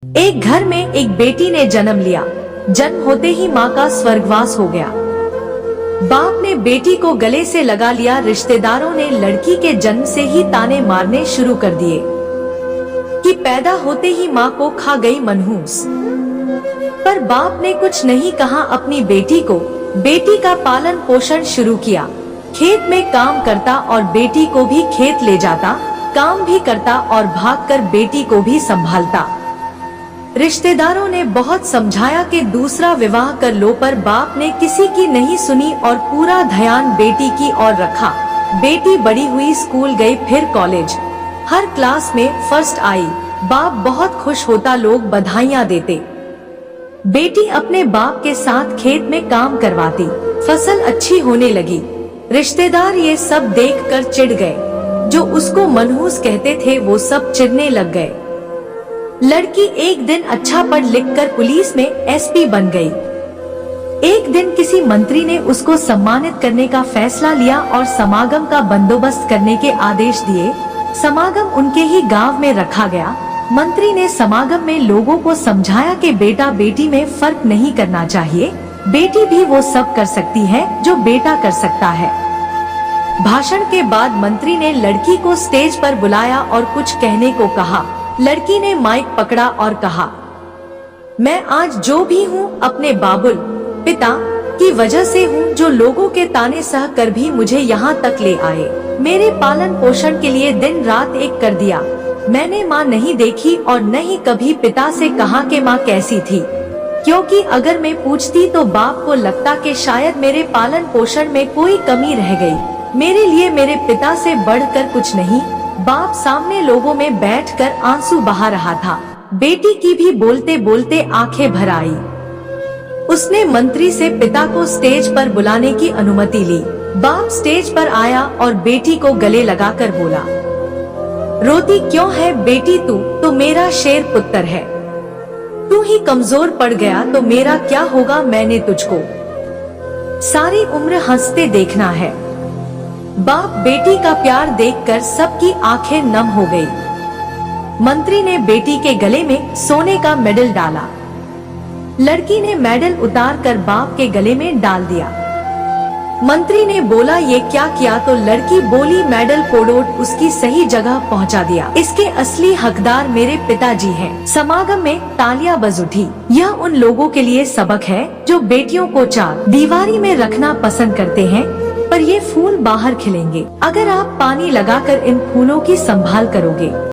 एक घर में एक बेटी ने जन्म लिया। जन्म होते ही माँ का स्वर्गवास हो गया। बाप ने बेटी को गले से लगा लिया। रिश्तेदारों ने लड़की के जन्म से ही ताने मारने शुरू कर दिए कि पैदा होते ही माँ को खा गई मनहूस। पर बाप ने कुछ नहीं कहा। अपनी बेटी का पालन पोषण शुरू किया। खेत में काम करता और बेटी को भी खेत ले जाता, काम भी करता और भागकर बेटी को भी संभालता। रिश्तेदारों ने बहुत समझाया कि दूसरा विवाह कर लो, पर बाप ने किसी की नहीं सुनी और पूरा ध्यान बेटी की ओर रखा। बेटी बड़ी हुई, स्कूल गई, फिर कॉलेज, हर क्लास में फर्स्ट आई। बाप बहुत खुश होता, लोग बधाइयां देते। बेटी अपने बाप के साथ खेत में काम करवाती, फसल अच्छी होने लगी। रिश्तेदार ये सब देखकर चिढ़ गए। जो उसको मनहूस कहते थे वो सब चिढ़ने लग गए। लड़की एक दिन अच्छा पढ़ लिख कर पुलिस में एसपी बन गई। एक दिन किसी मंत्री ने उसको सम्मानित करने का फैसला लिया और समागम का बंदोबस्त करने के आदेश दिए। समागम उनके ही गांव में रखा गया। मंत्री ने समागम में लोगों को समझाया कि बेटा बेटी में फर्क नहीं करना चाहिए, बेटी भी वो सब कर सकती है जो बेटा कर सकता है। भाषण के बाद मंत्री ने लड़की को स्टेज पर बुलाया और कुछ कहने को कहा। लड़की ने माइक पकड़ा और कहा, मैं आज जो भी हूँ अपने बाबुल पिता की वजह से हूँ, जो लोगों के ताने सह कर भी मुझे यहाँ तक ले आए। मेरे पालन पोषण के लिए दिन रात एक कर दिया। मैंने माँ नहीं देखी और न ही कभी पिता से कहा कि माँ कैसी थी, क्योंकि अगर मैं पूछती तो बाप को लगता कि शायद मेरे पालन पोषण में कोई कमी रह गई। मेरे लिए मेरे पिता से बढ़कर कुछ नहीं। बाप सामने लोगों में बैठकर आंसू बहा रहा था। बेटी की भी बोलते बोलते आंखें भर आई। उसने मंत्री से पिता को स्टेज पर बुलाने की अनुमति ली। बाप स्टेज पर आया और बेटी को गले लगाकर बोला, रोती क्यों है बेटी, तू तो मेरा शेर पुत्र है। तू ही कमजोर पड़ गया तो मेरा क्या होगा। मैंने तुझको सारी उम्र हंसते देखना है। बाप बेटी का प्यार देखकर सबकी आंखें नम हो गई। मंत्री ने बेटी के गले में सोने का मेडल डाला। लड़की ने मेडल उतार कर बाप के गले में डाल दिया। मंत्री ने बोला, ये क्या किया? तो लड़की बोली, मेडल कोडोट उसकी सही जगह पहुंचा दिया। इसके असली हकदार मेरे पिताजी हैं। समागम में तालियां बज उठी। यह उन लोगों के लिए सबक है जो बेटियों को चार दीवारी में रखना पसंद करते हैं, पर ये फूल बाहर खिलेंगे अगर आप पानी लगाकर इन फूलों की संभाल करोगे।